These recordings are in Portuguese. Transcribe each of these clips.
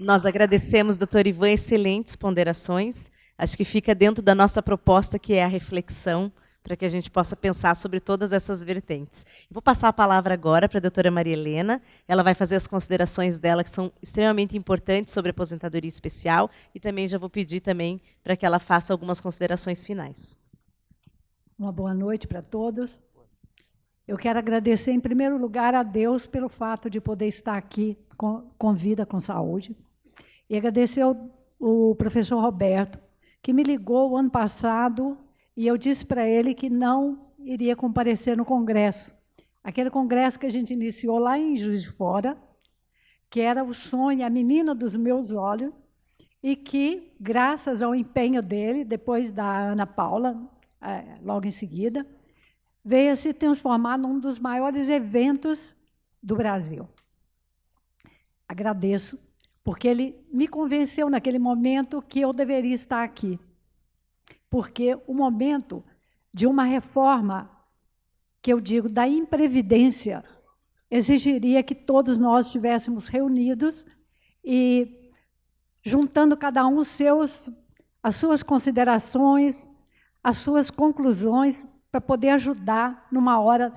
Nós agradecemos, doutor Ivan, excelentes ponderações. Acho que fica dentro da nossa proposta, que é a reflexão, para que a gente possa pensar sobre todas essas vertentes. Vou passar a palavra agora para a doutora Maria Helena. Ela vai fazer as considerações dela, que são extremamente importantes sobre a aposentadoria especial, e também já vou pedir também para que ela faça algumas considerações finais. Uma boa noite para todos. Eu quero agradecer, em primeiro lugar, a Deus pelo fato de poder estar aqui com vida, com saúde. E agradecer o professor Roberto, que me ligou o ano passado, e eu disse para ele que não iria comparecer no congresso. Aquele congresso que a gente iniciou lá em Juiz de Fora, que era o sonho, a menina dos meus olhos, e que, graças ao empenho dele, depois da Ana Paula, logo em seguida, veio a se transformar num dos maiores eventos do Brasil. Agradeço, porque ele me convenceu naquele momento que eu deveria estar aqui. Porque o momento de uma reforma, que eu digo, da imprevidência, exigiria que todos nós estivéssemos reunidos e juntando cada um as suas considerações, as suas conclusões, para poder ajudar numa hora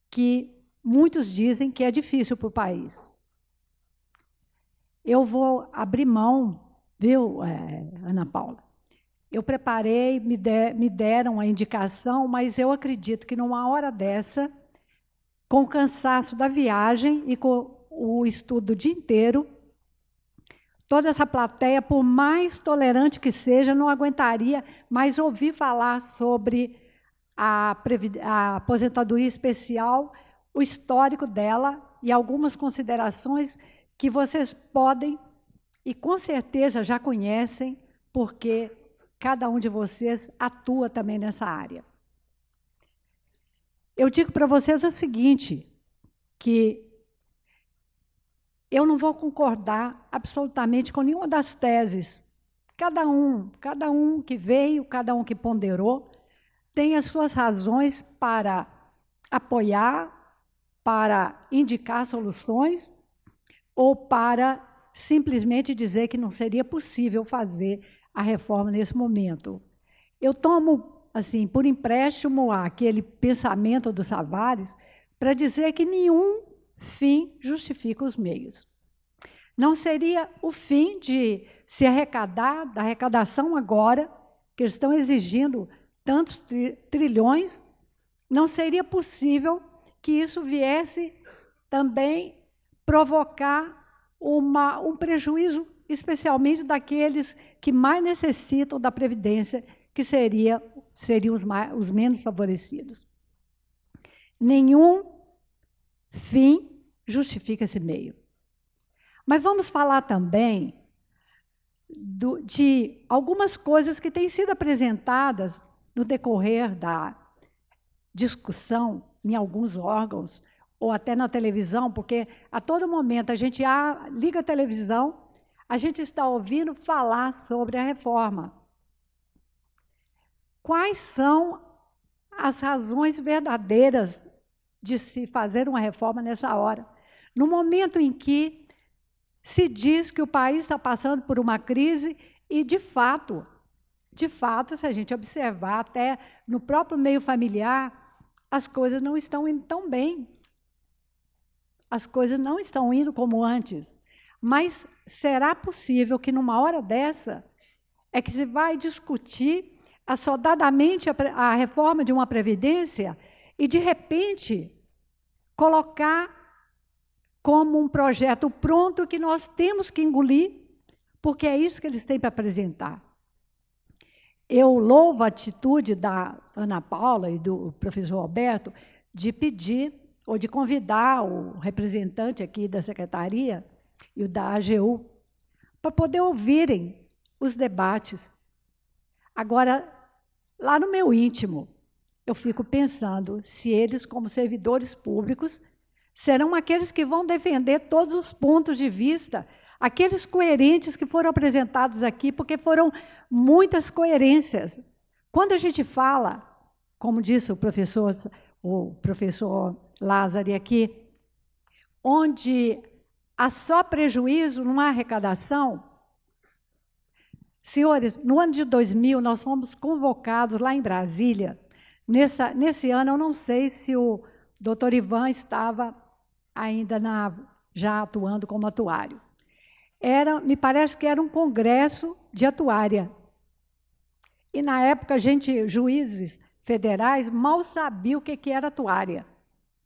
que muitos dizem que é difícil para o país. Eu vou abrir mão, viu, Ana Paula? Eu preparei, me deram a indicação, mas eu acredito que numa hora dessa, com o cansaço da viagem e com o estudo o dia inteiro, toda essa plateia, por mais tolerante que seja, não aguentaria mais ouvir falar sobre a aposentadoria especial, o histórico dela e algumas considerações que vocês podem, e com certeza já conhecem, porque cada um de vocês atua também nessa área. Eu digo para vocês o seguinte, que eu não vou concordar absolutamente com nenhuma das teses. Cada um que veio, cada um que ponderou, tem as suas razões para apoiar, para indicar soluções, ou para simplesmente dizer que não seria possível fazer a reforma nesse momento. Eu tomo, assim, por empréstimo aquele pensamento do Savares para dizer que nenhum fim justifica os meios. Não seria o fim de se arrecadar, da arrecadação agora, que eles estão exigindo tantos trilhões, não seria possível que isso viesse também provocar um prejuízo, especialmente daqueles que mais necessitam da Previdência, que seriam os menos favorecidos. Nenhum fim justifica esse meio. Mas vamos falar também de algumas coisas que têm sido apresentadas no decorrer da discussão em alguns órgãos, ou até na televisão, porque a todo momento a gente liga a televisão, a gente está ouvindo falar sobre a reforma. Quais são as razões verdadeiras de se fazer uma reforma nessa hora? No momento em que se diz que o país está passando por uma crise e, de fato, se a gente observar até no próprio meio familiar, as coisas não estão indo tão bem. As coisas não estão indo como antes. Mas será possível que, numa hora dessa, é que se vai discutir assodadamente a reforma de uma Previdência e, de repente, colocar como um projeto pronto que nós temos que engolir, porque é isso que eles têm para apresentar. Eu louvo a atitude da Ana Paula e do professor Roberto de pedir ou de convidar o representante aqui da Secretaria e o da AGU para poder ouvirem os debates. Agora, lá no meu íntimo, eu fico pensando se eles, como servidores públicos, serão aqueles que vão defender todos os pontos de vista, aqueles coerentes que foram apresentados aqui, porque foram muitas coerências. Quando a gente fala, como disse o professor Lázaro aqui, onde há só prejuízo, não há arrecadação. Senhores, no ano de 2000, nós fomos convocados lá em Brasília. Nesse ano, eu não sei se o doutor Ivan estava ainda já atuando como atuário. Me parece que era um congresso de atuária. E, na época, juízes federais, mal sabiam o que era atuária.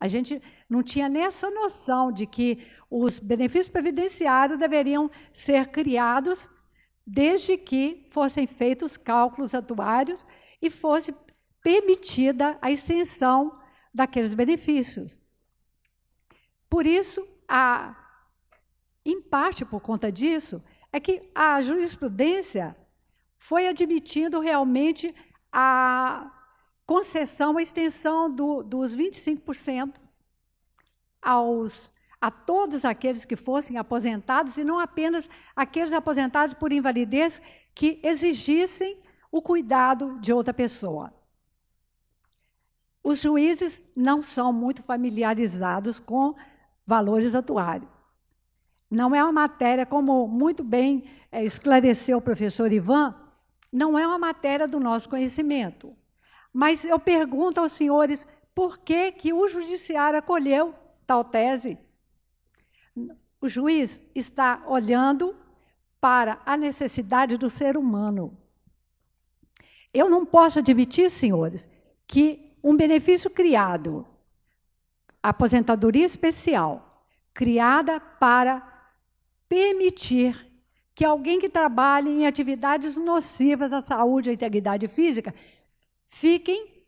A gente não tinha nem essa noção de que os benefícios previdenciários deveriam ser criados desde que fossem feitos cálculos atuários e fosse permitida a extensão daqueles benefícios. Por isso, em parte por conta disso, é que a jurisprudência foi admitindo realmente a concessão, a extensão dos 25% a todos aqueles que fossem aposentados, e não apenas aqueles aposentados por invalidez que exigissem o cuidado de outra pessoa. Os juízes não são muito familiarizados com valores atuários. Não é uma matéria, como muito bem esclareceu o professor Ivan, não é uma matéria do nosso conhecimento. Mas eu pergunto aos senhores por que o judiciário acolheu tal tese. O juiz está olhando para a necessidade do ser humano. Eu não posso admitir, senhores, que um benefício criado, aposentadoria especial, criada para permitir que alguém que trabalhe em atividades nocivas à saúde e à integridade física fiquem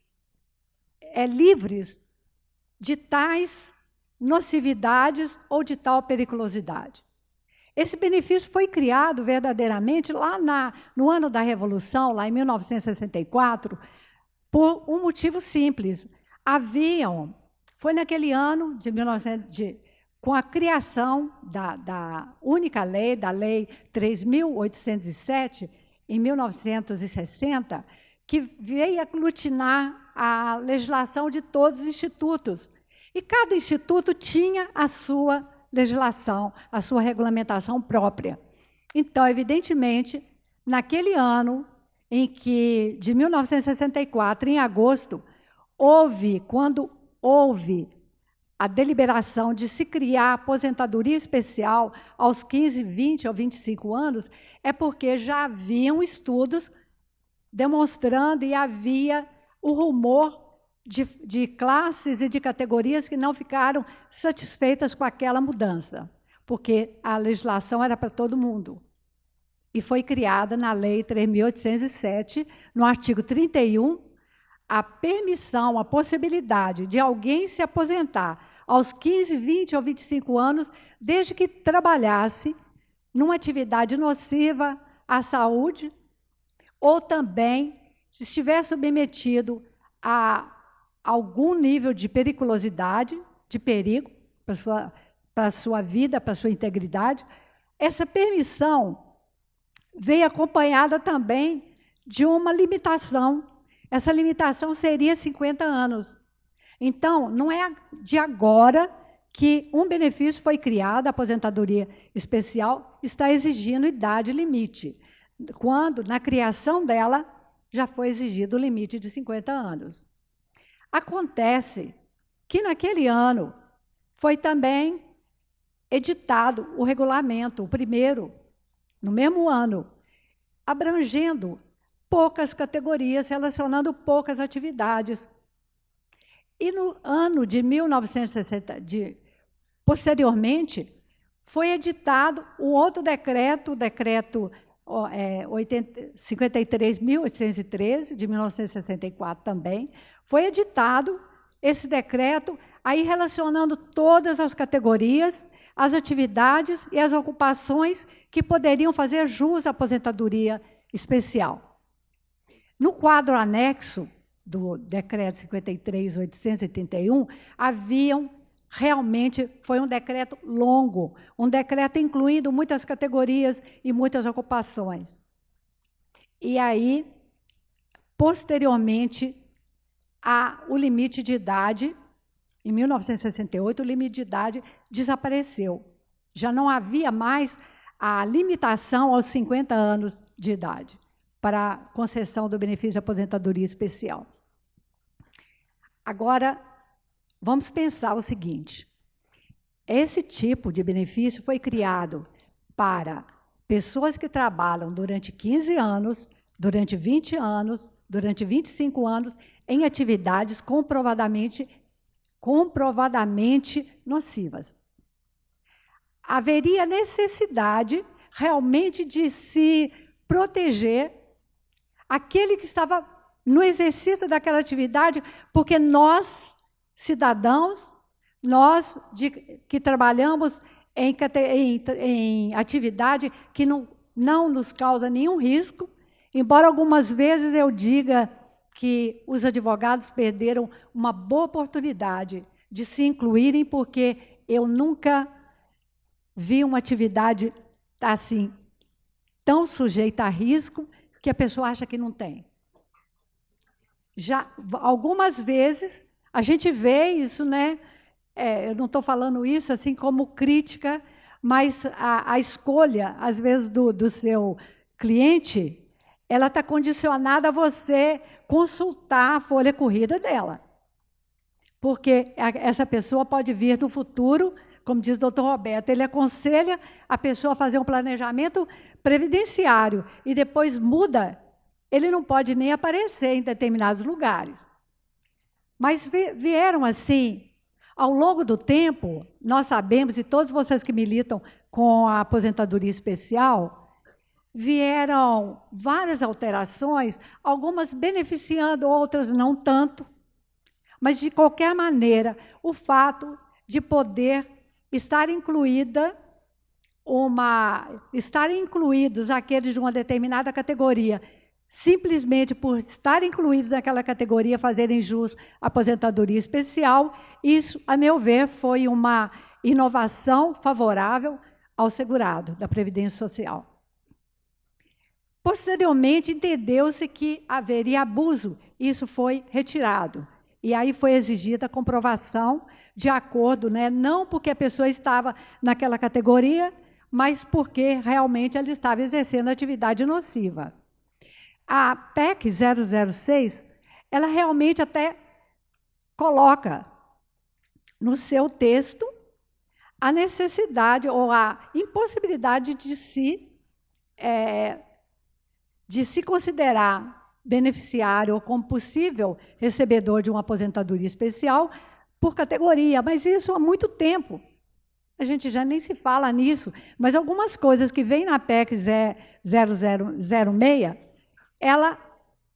livres de tais nocividades ou de tal periculosidade. Esse benefício foi criado verdadeiramente lá no ano da Revolução, lá em 1964, por um motivo simples. Foi naquele ano de 1900, com a criação da única lei, da Lei 3.807, em 1960, que veio aglutinar a legislação de todos os institutos. E cada instituto tinha a sua legislação, a sua regulamentação própria. Então, evidentemente, naquele ano de 1964, em agosto, quando houve a deliberação de se criar aposentadoria especial aos 15, 20 ou 25 anos, é porque já haviam estudos demonstrando e havia o rumor de classes e de categorias que não ficaram satisfeitas com aquela mudança, porque a legislação era para todo mundo. E foi criada na Lei 3.807, no artigo 31, a permissão, a possibilidade de alguém se aposentar aos 15, 20 ou 25 anos, desde que trabalhasse numa atividade nociva à saúde, ou também se estiver submetido a algum nível de periculosidade, de perigo para a sua vida, para a sua integridade. Essa permissão veio acompanhada também de uma limitação. Essa limitação seria 50 anos. Então, não é de agora que um benefício foi criado, a aposentadoria especial está exigindo idade limite, quando, na criação dela, já foi exigido o limite de 50 anos. Acontece que, naquele ano, foi também editado o regulamento, o primeiro, no mesmo ano, abrangendo poucas categorias, relacionando poucas atividades. E no ano de 1960, posteriormente, foi editado um outro decreto, o decreto 53.813, de 1964 também, foi editado esse decreto, aí relacionando todas as categorias, as atividades e as ocupações que poderiam fazer jus à aposentadoria especial. No quadro anexo do decreto 53.881, foi um decreto longo, um decreto incluindo muitas categorias e muitas ocupações. E aí, posteriormente, o limite de idade, em 1968, o limite de idade desapareceu. Já não havia mais a limitação aos 50 anos de idade para a concessão do benefício de aposentadoria especial. Agora, vamos pensar o seguinte: esse tipo de benefício foi criado para pessoas que trabalham durante 15 anos, durante 20 anos, durante 25 anos, em atividades comprovadamente nocivas. Haveria necessidade realmente de se proteger aquele que estava no exercício daquela atividade, porque nós, cidadãos, nós que trabalhamos em atividade que não nos causa nenhum risco, embora algumas vezes eu diga que os advogados perderam uma boa oportunidade de se incluírem, porque eu nunca vi uma atividade assim tão sujeita a risco que a pessoa acha que não tem. Já algumas vezes a gente vê isso, né? Eu não estou falando isso assim como crítica, mas a escolha, às vezes, do seu cliente, ela está condicionada a você consultar a folha corrida dela. Porque essa pessoa pode vir no futuro, como diz o doutor Roberto, ele aconselha a pessoa a fazer um planejamento previdenciário e depois muda, ele não pode nem aparecer em determinados lugares. Mas vieram assim, ao longo do tempo, nós sabemos, e todos vocês que militam com a aposentadoria especial, vieram várias alterações, algumas beneficiando, outras não tanto, mas, de qualquer maneira, o fato de poder estar incluídos aqueles de uma determinada categoria, simplesmente por estar incluídos naquela categoria, fazerem jus à aposentadoria especial, isso, a meu ver, foi uma inovação favorável ao segurado da Previdência Social. Posteriormente, entendeu-se que haveria abuso, isso foi retirado. E aí foi exigida a comprovação de acordo, né? Não porque a pessoa estava naquela categoria, mas porque realmente ela estava exercendo atividade nociva. A PEC 006, ela realmente até coloca no seu texto a necessidade ou a impossibilidade de se considerar beneficiário ou como possível recebedor de uma aposentadoria especial por categoria, mas isso há muito tempo. A gente já nem se fala nisso, mas algumas coisas que vêm na PEC 0006, ela,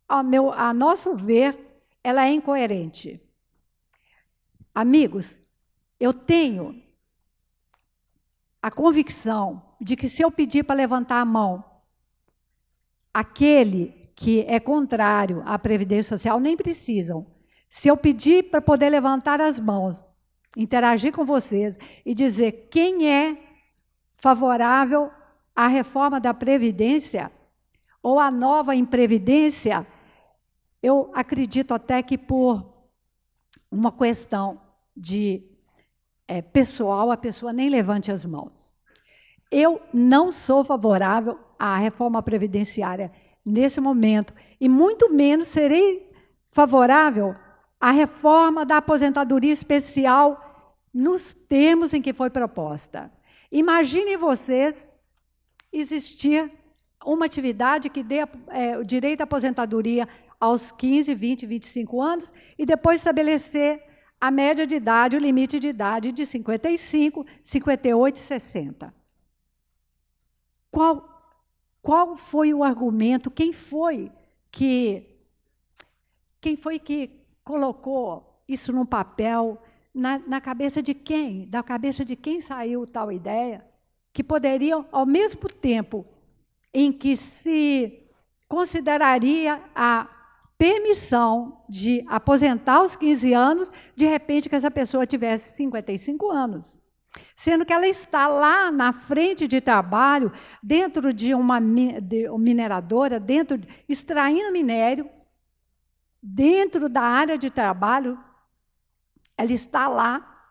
a nosso ver, ela é incoerente. Amigos, eu tenho a convicção de que se eu pedir para levantar a mão, aquele que é contrário à Previdência Social, nem precisam. Se eu pedir para poder levantar as mãos, interagir com vocês e dizer quem é favorável à reforma da Previdência ou à nova imprevidência, eu acredito até que por uma questão de pessoal, a pessoa nem levante as mãos. Eu não sou favorável à reforma previdenciária nesse momento, e muito menos serei favorável à reforma da aposentadoria especial nos termos em que foi proposta. Imaginem vocês existir uma atividade que dê o direito à aposentadoria aos 15, 20, 25 anos e depois estabelecer a média de idade, o limite de idade de 55, 58 e 60. Qual foi o argumento? Quem foi que colocou isso no papel? Na cabeça de quem? Da cabeça de quem saiu tal ideia? Que poderiam, ao mesmo tempo em que se consideraria a permissão de aposentar aos 15 anos, de repente que essa pessoa tivesse 55 anos. Sendo que ela está lá na frente de trabalho, dentro de uma mineradora, extraindo minério, dentro da área de trabalho, ela está lá,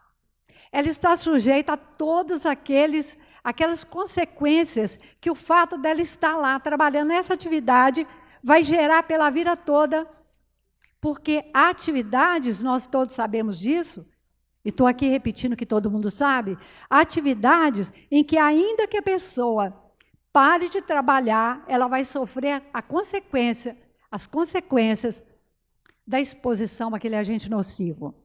ela está sujeita a todas aquelas consequências que o fato dela estar lá trabalhando nessa atividade vai gerar pela vida toda, porque há atividades, nós todos sabemos disso, e estou aqui repetindo que todo mundo sabe, há atividades em que, ainda que a pessoa pare de trabalhar, ela vai sofrer as consequências da exposição àquele agente nocivo.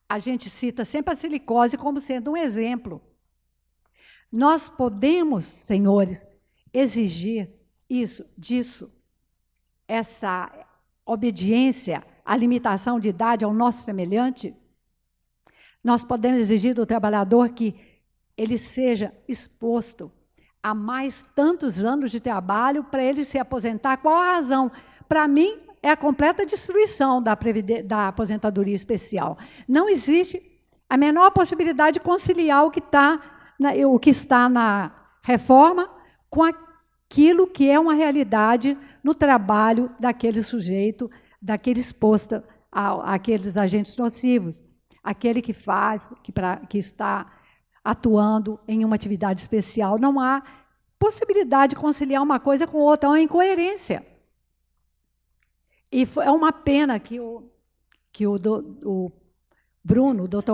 A gente cita sempre a silicose como sendo um exemplo. Nós podemos, senhores, exigir essa obediência à limitação de idade ao nosso semelhante? Nós podemos exigir do trabalhador que ele seja exposto a mais tantos anos de trabalho para ele se aposentar? Qual a razão? Para mim, é a completa destruição da aposentadoria especial. Não existe a menor possibilidade de conciliar o que está na reforma com aquilo que é uma realidade no trabalho daquele sujeito, daquele exposto àqueles agentes nocivos, aquele que está atuando em uma atividade especial. Não há possibilidade de conciliar uma coisa com outra, é uma incoerência. E é uma pena que o doutor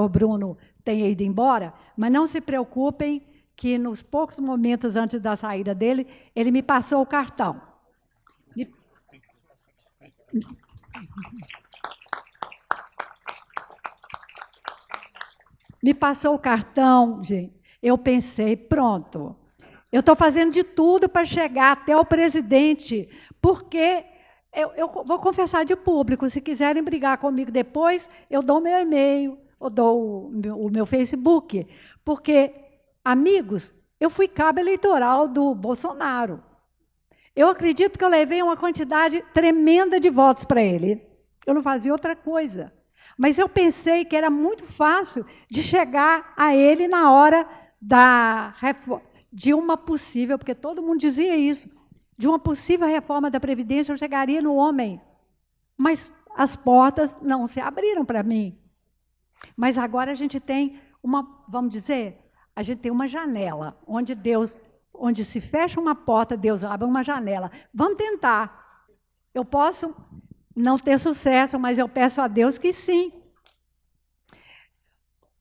Bruno tenha ido embora, mas não se preocupem que nos poucos momentos antes da saída dele, ele me passou o cartão. Me passou o cartão, gente. Eu pensei, pronto, eu estou fazendo de tudo para chegar até o presidente, porque eu vou confessar de público, se quiserem brigar comigo depois, eu dou o meu e-mail, eu dou o meu Facebook, porque, amigos, eu fui cabo eleitoral do Bolsonaro. Eu acredito que eu levei uma quantidade tremenda de votos para ele. Eu não fazia outra coisa. Mas eu pensei que era muito fácil de chegar a ele na hora de uma possível, porque todo mundo dizia isso, de uma possível reforma da Previdência, eu chegaria no homem. Mas as portas não se abriram para mim. Mas agora a gente tem vamos dizer, a gente tem uma janela, onde se fecha uma porta, Deus abre uma janela. Vamos tentar. Eu posso não ter sucesso, mas eu peço a Deus que sim.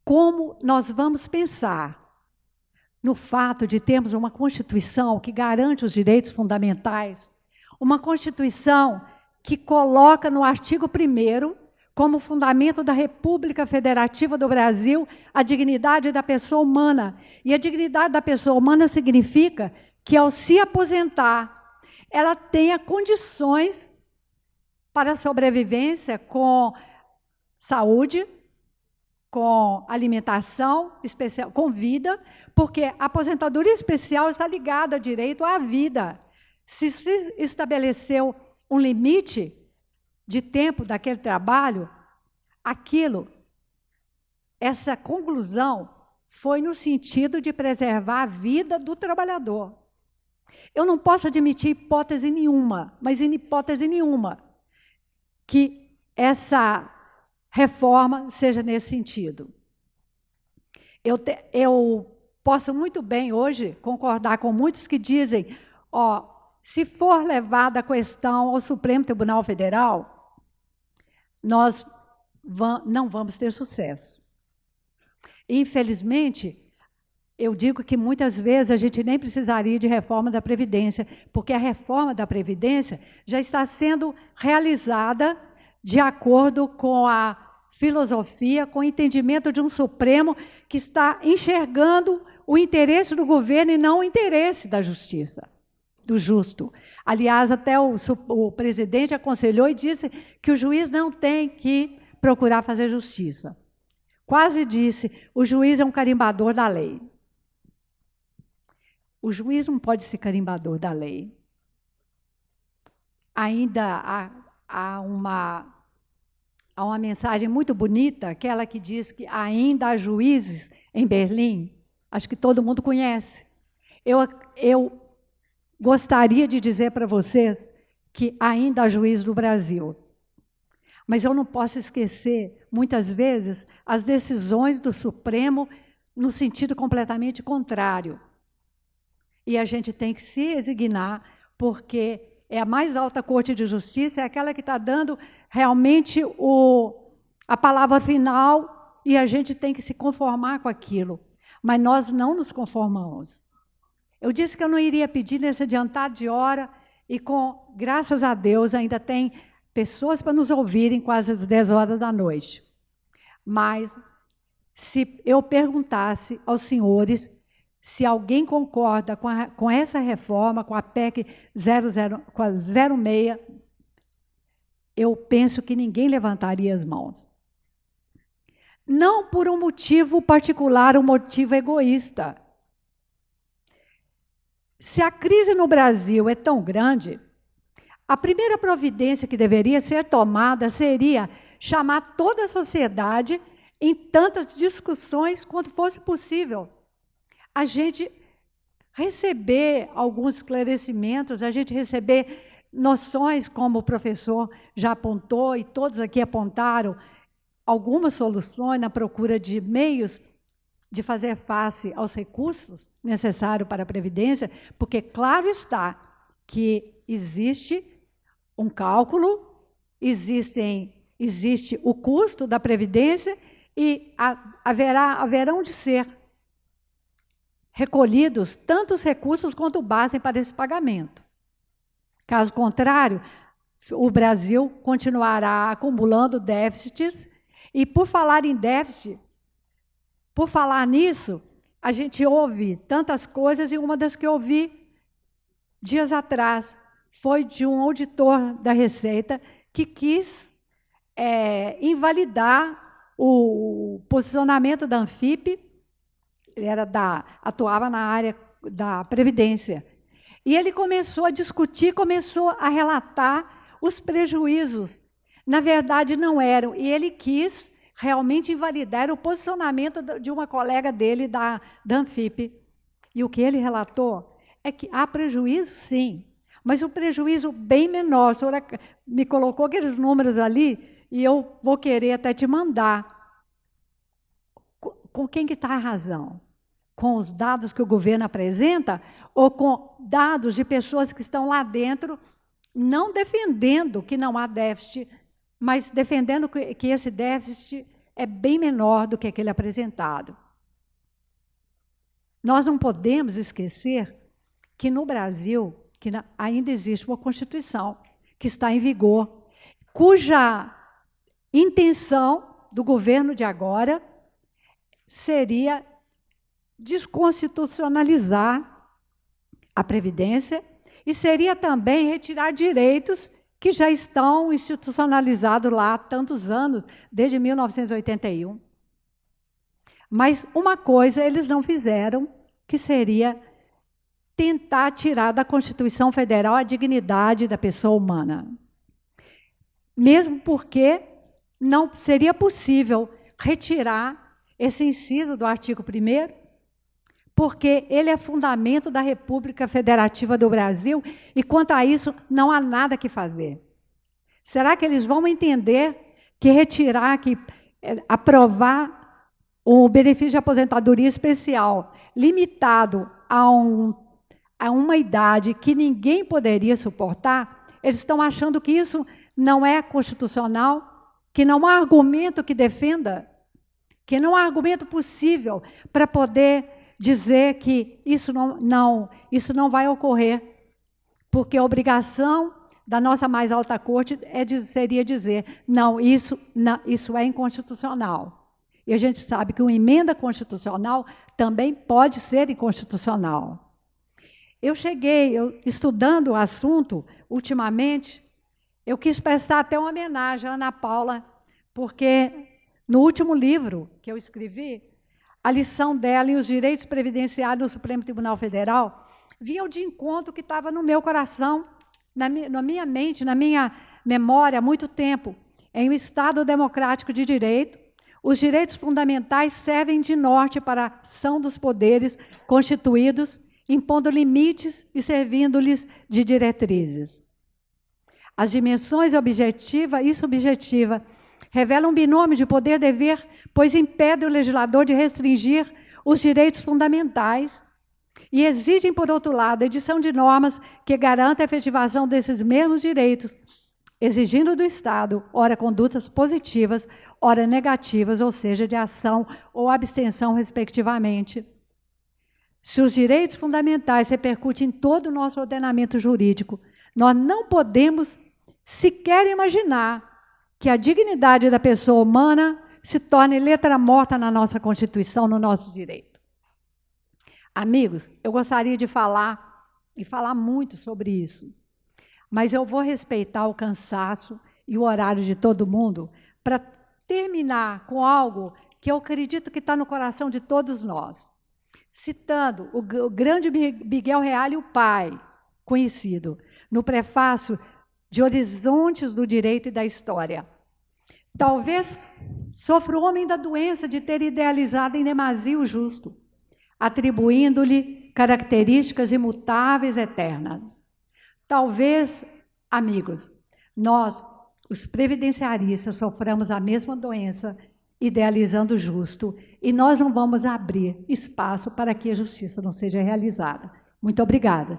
Como nós vamos pensar no fato de termos uma Constituição que garante os direitos fundamentais, uma Constituição que coloca no artigo 1º, como fundamento da República Federativa do Brasil, a dignidade da pessoa humana. E a dignidade da pessoa humana significa que, ao se aposentar, ela tenha condições para a sobrevivência com saúde, com alimentação especial, com vida, porque a aposentadoria especial está ligada ao direito à vida. Se estabeleceu um limite de tempo daquele trabalho, essa conclusão foi no sentido de preservar a vida do trabalhador. Eu não posso admitir hipótese nenhuma, mas em hipótese nenhuma, que essa reforma seja nesse sentido. Eu posso muito bem hoje concordar com muitos que dizem, se for levada a questão ao Supremo Tribunal Federal, nós não vamos ter sucesso. Infelizmente, eu digo que muitas vezes a gente nem precisaria de reforma da Previdência, porque a reforma da Previdência já está sendo realizada de acordo com a filosofia, com o entendimento de um Supremo que está enxergando o interesse do governo e não o interesse da justiça, do justo. Aliás, até o presidente aconselhou e disse que o juiz não tem que procurar fazer justiça. Quase disse, o juiz é um carimbador da lei. O juiz não pode ser carimbador da lei. Ainda há uma mensagem muito bonita, aquela que diz que ainda há juízes em Berlim, acho que todo mundo conhece. Eu gostaria de dizer para vocês que ainda há juízes no Brasil. Mas eu não posso esquecer, muitas vezes, as decisões do Supremo no sentido completamente contrário. E a gente tem que se resignar, porque é a mais alta Corte de Justiça, é aquela que está dando realmente a palavra final, e a gente tem que se conformar com aquilo. Mas nós não nos conformamos. Eu disse que eu não iria pedir nesse adiantado de hora, e graças a Deus ainda tem pessoas para nos ouvirem quase às 10 horas da noite. Mas, se eu perguntasse aos senhores se alguém concorda com essa reforma, com a PEC 06, eu penso que ninguém levantaria as mãos. Não por um motivo particular, um motivo egoísta. Se a crise no Brasil é tão grande, a primeira providência que deveria ser tomada seria chamar toda a sociedade em tantas discussões quanto fosse possível. A gente receber alguns esclarecimentos, a gente receber noções, como o professor já apontou, e todos aqui apontaram, algumas soluções na procura de meios de fazer face aos recursos necessários para a Previdência, porque claro está que existe um cálculo, existe o custo da Previdência e haverão de ser recolhidos tantos recursos quanto base para esse pagamento. Caso contrário, o Brasil continuará acumulando déficits, e por falar em déficit, por falar nisso, a gente ouve tantas coisas, e uma das que eu ouvi dias atrás foi de um auditor da Receita que quis invalidar o posicionamento da Anfip. Ele atuava na área da Previdência. E ele começou a discutir, começou a relatar os prejuízos. Na verdade, não eram. E ele quis realmente invalidar o posicionamento de uma colega dele da Anfip. E o que ele relatou é que há prejuízo, sim, mas um prejuízo bem menor. A senhora me colocou aqueles números ali e eu vou querer até te mandar. Com quem que está a razão? Com os dados que o governo apresenta ou com dados de pessoas que estão lá dentro, não defendendo que não há déficit, mas defendendo que esse déficit é bem menor do que aquele apresentado. Nós não podemos esquecer que no Brasil ainda existe uma Constituição que está em vigor, cuja intenção do governo de agora seria desconstitucionalizar a Previdência e seria também retirar direitos que já estão institucionalizados lá há tantos anos, desde 1981. Mas uma coisa eles não fizeram, que seria tentar tirar da Constituição Federal a dignidade da pessoa humana. Mesmo porque não seria possível retirar esse inciso do artigo 1º, porque ele é fundamento da República Federativa do Brasil, e quanto a isso não há nada que fazer. Será que eles vão entender que aprovar o benefício de aposentadoria especial limitado a uma idade que ninguém poderia suportar? Eles estão achando que isso não é constitucional, que não há argumento que defenda, que não há argumento possível para poder dizer que isso não vai ocorrer, porque a obrigação da nossa mais alta corte seria dizer, não, isso é inconstitucional. E a gente sabe que uma emenda constitucional também pode ser inconstitucional. Estudando o assunto, ultimamente, eu quis prestar até uma homenagem à Ana Paula, porque no último livro que eu escrevi, a lição dela em Os Direitos Previdenciários no Supremo Tribunal Federal vinha de encontro que estava no meu coração, na minha mente, na minha memória há muito tempo. Em um Estado democrático de direito, os direitos fundamentais servem de norte para a ação dos poderes constituídos, impondo limites e servindo-lhes de diretrizes. As dimensões objetiva e subjetiva revelam um binômio de poder-dever, pois impedem o legislador de restringir os direitos fundamentais e exigem, por outro lado, a edição de normas que garantam a efetivação desses mesmos direitos, exigindo do Estado, ora, condutas positivas, ora, negativas, ou seja, de ação ou abstenção, respectivamente. Se os direitos fundamentais repercutem em todo o nosso ordenamento jurídico, nós não podemos sequer imaginar que a dignidade da pessoa humana se torne letra morta na nossa Constituição, no nosso direito. Amigos, eu gostaria de falar, e falar muito sobre isso, mas eu vou respeitar o cansaço e o horário de todo mundo para terminar com algo que eu acredito que está no coração de todos nós. Citando o grande Miguel Reale, o pai, conhecido, no prefácio de Horizontes do Direito e da História. Talvez sofra o homem da doença de ter idealizado em demasia o justo, atribuindo-lhe características imutáveis, eternas. Talvez, amigos, nós, os previdenciaristas, soframos a mesma doença, idealizando o justo, e nós não vamos abrir espaço para que a justiça não seja realizada. Muito obrigada.